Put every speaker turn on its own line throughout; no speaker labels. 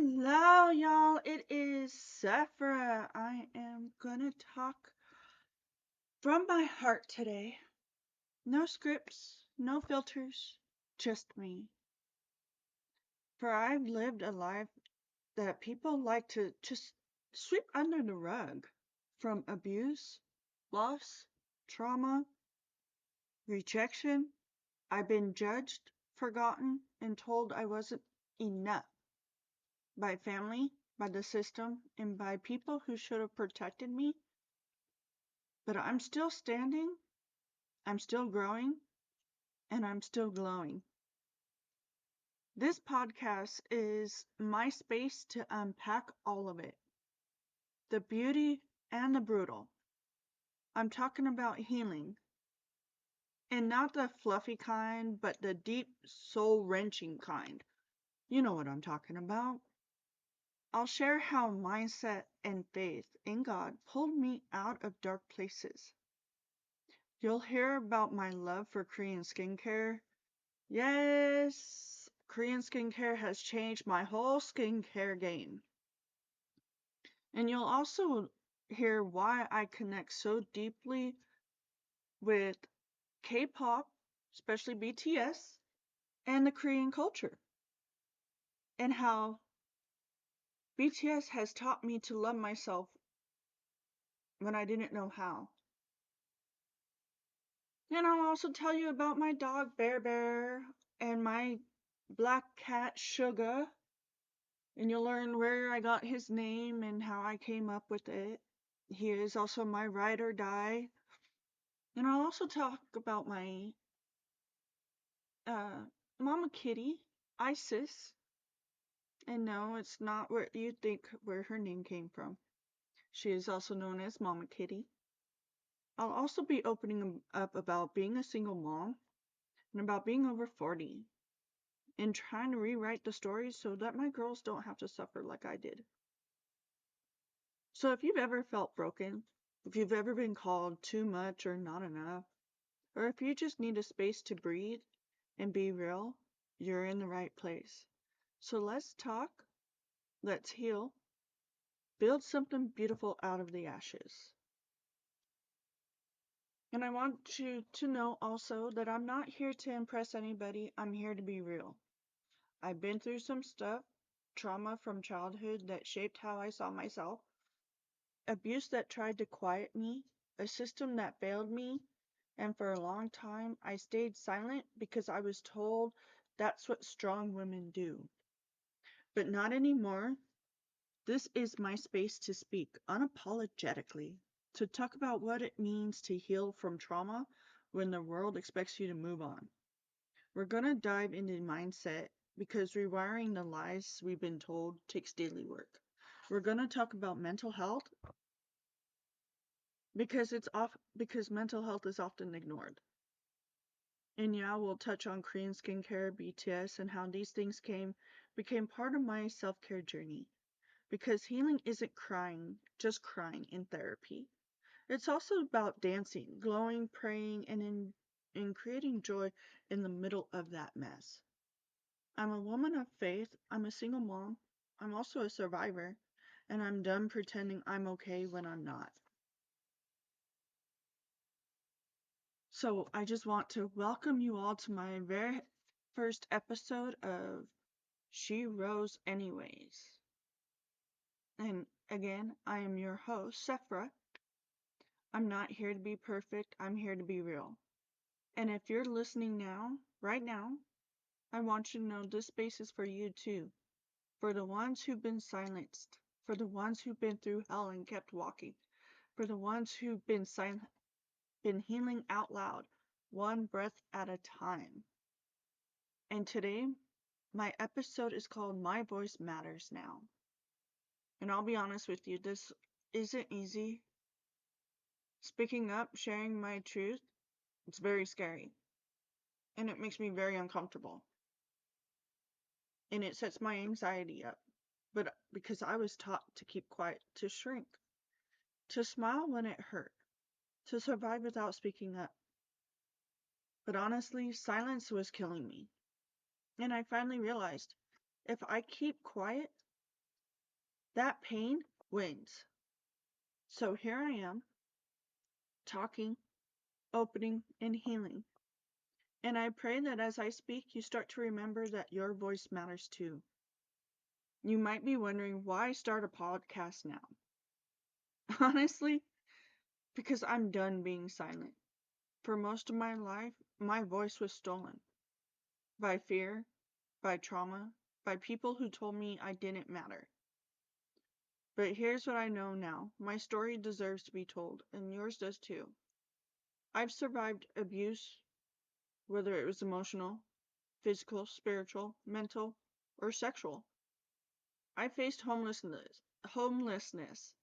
Hello, y'all. It is Sephra. I am gonna talk from my heart today. No scripts, no filters, just me. For I've lived a life that people like to just sweep under the rug. From abuse, loss, trauma, rejection, I've been judged, forgotten, and told I wasn't enough by family, by the system, and by people who should have protected me. But I'm still standing, I'm still growing, and I'm still glowing. This podcast is my space to unpack all of it, the beauty and the brutal. I'm talking about healing, and not the fluffy kind, but the deep, soul wrenching kind. You know what I'm talking about. I'll share how mindset and faith in God pulled me out of dark places. You'll hear about my love for Korean skincare. Yes, Korean skincare has changed my whole skincare game. And you'll also hear why I connect so deeply with K-pop, especially BTS, and the Korean culture, and how BTS has taught me to love myself when I didn't know how. And I'll also tell you about my dog Bear Bear and my black cat Suga, and you'll learn where I got his name and how I came up with it. He is also my ride or die. And I'll also talk about my uh, mama kitty, Isis. And no, it's not where you think where her name came from. She is also known as Mama Kitty. I'll also be opening up about being a single mom and about being over 40 and trying to rewrite the stories so that my girls don't have to suffer like I did. So if you've ever felt broken, if you've ever been called too much or not enough, or if you just need a space to breathe and be real, you're in the right place. So let's talk, let's heal, build something beautiful out of the ashes. And I want you to know also that I'm not here to impress anybody, I'm here to be real. I've been through some stuff, trauma from childhood that shaped how I saw myself, abuse that tried to quiet me, a system that failed me, and for a long time I stayed silent because I was told that's what strong women do. But not anymore. This is my space to speak unapologetically, to talk about what it means to heal from trauma when the world expects you to move on. We're going to dive into mindset because rewiring the lies we've been told takes daily work. We're going to talk about mental health because mental health is often ignored. And yeah, we'll touch on Korean skincare, BTS, and how these things became part of my self-care journey. Because healing isn't just crying in therapy. It's also about dancing, glowing, praying, and in creating joy in the middle of that mess. I'm a woman of faith, I'm a single mom, I'm also a survivor, and I'm done pretending I'm okay when I'm not. So I just want to welcome you all to my very first episode of She Rose Anyways. And again, I am your host, Sephra. I'm not here to be perfect, I'm here to be real. And if you're listening now, right now, I want you to know this space is for you too. For the ones who've been silenced, for the ones who've been through hell and kept walking, for the ones who've been healing out loud, one breath at a time. And today, my episode is called My Voice Matters Now. And I'll be honest with you, this isn't easy. Speaking up, sharing my truth, it's very scary. And it makes me very uncomfortable. And it sets my anxiety up. But because I was taught to keep quiet, to shrink, to smile when it hurt, to survive without speaking up. But honestly, silence was killing me. And I finally realized if I keep quiet, that pain wins. So here I am, talking, opening, and healing. And I pray that as I speak, you start to remember that your voice matters too. You might be wondering why start a podcast now. Honestly, because I'm done being silent. For most of my life, my voice was stolen by fear, by trauma, by people who told me I didn't matter. But here's what I know now. My story deserves to be told, and yours does too. I've survived abuse, whether it was emotional, physical, spiritual, mental, or sexual. I faced homelessness.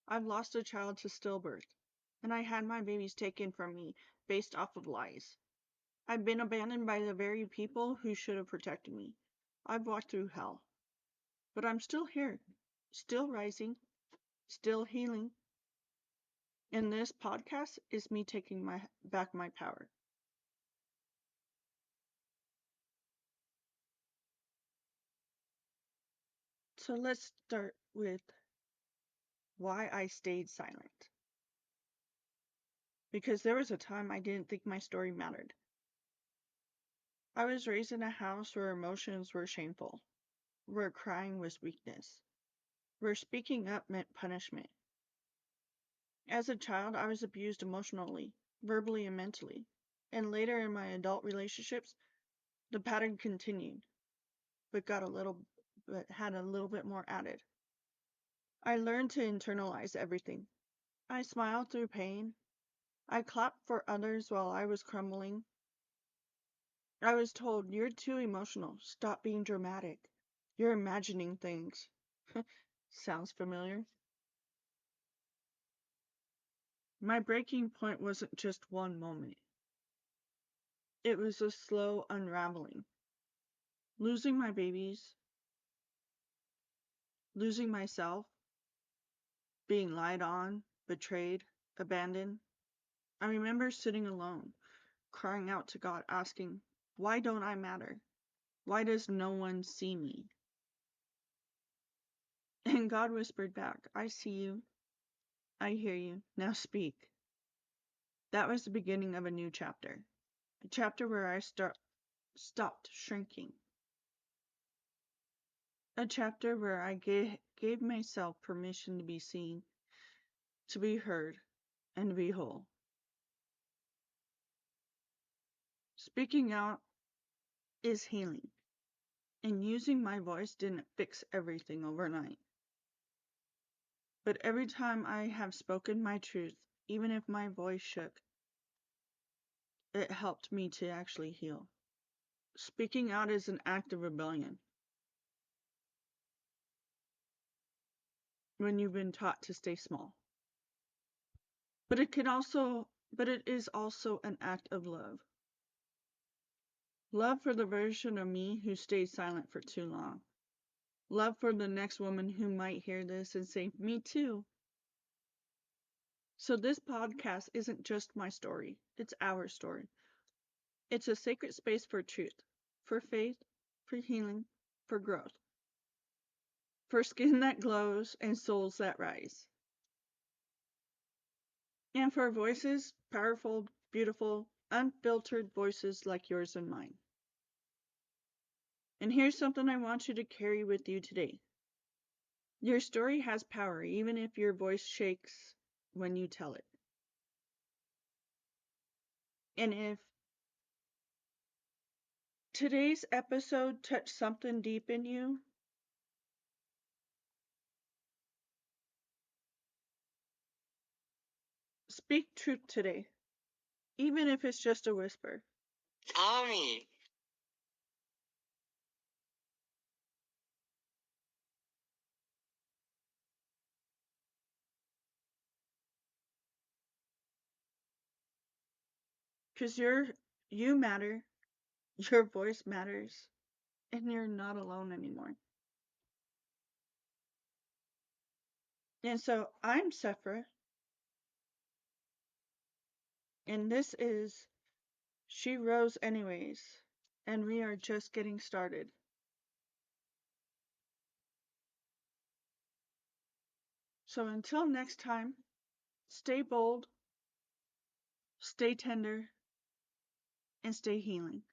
I've lost a child to stillbirth, and I had my babies taken from me based off of lies. I've been abandoned by the very people who should have protected me. I've walked through hell, but I'm still here, still rising, still healing. And this podcast is me taking back my power. So let's start with why I stayed silent. Because there was a time I didn't think my story mattered. I was raised in a house where emotions were shameful, where crying was weakness, where speaking up meant punishment. As a child, I was abused emotionally, verbally, and mentally. And later in my adult relationships, the pattern continued, but had a little bit more added. I learned to internalize everything. I smiled through pain. I clapped for others while I was crumbling. I was told, "You're too emotional. Stop being dramatic. You're imagining things." Sounds familiar? My breaking point wasn't just one moment. It was a slow unraveling. Losing my babies, losing myself, being lied on, betrayed, abandoned. I remember sitting alone, crying out to God, asking, "Why don't I matter? Why does no one see me?" And God whispered back, "I see you. I hear you. Now speak." That was the beginning of a new chapter. A chapter where I stopped shrinking. A chapter where I gave myself permission to be seen, to be heard, and to be whole. Speaking out is healing, and using my voice didn't fix everything overnight. But every time I have spoken my truth, even if my voice shook, it helped me to actually heal. Speaking out is an act of rebellion when you've been taught to stay small. But it is also an act of love. Love for the version of me who stayed silent for too long. Love for the next woman who might hear this and say, "Me too." So this podcast isn't just my story, it's our story. It's a sacred space for truth, for faith, for healing, for growth, for skin that glows and souls that rise. And for voices, powerful, beautiful, unfiltered voices like yours and mine. And here's something I want you to carry with you today. Your story has power, even if your voice shakes when you tell it. And if today's episode touched something deep in you, speak truth today, even if it's just a whisper. Tommy. Because you matter, your voice matters, and you're not alone anymore. And so I'm Sephra, and this is She Rose Anyways, and we are just getting started. So until next time, stay bold, stay tender, and stay healing.